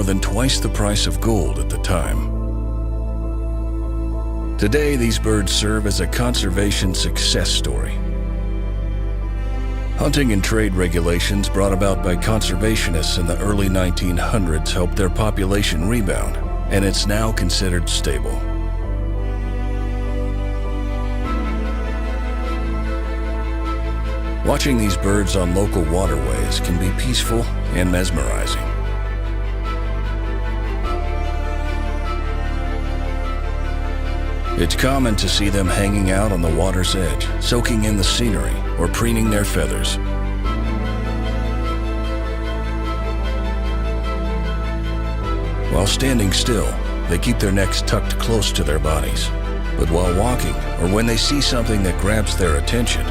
more than twice the price of gold at the time. Today, these birds serve as a conservation success story. Hunting and trade regulations brought about by conservationists in the early 1900s helped their population rebound, and it's now considered stable. Watching these birds on local waterways can be peaceful and mesmerizing. It's common to see them hanging out on the water's edge, soaking in the scenery or preening their feathers. While standing still, they keep their necks tucked close to their bodies. But while walking, or when they see something that grabs their attention,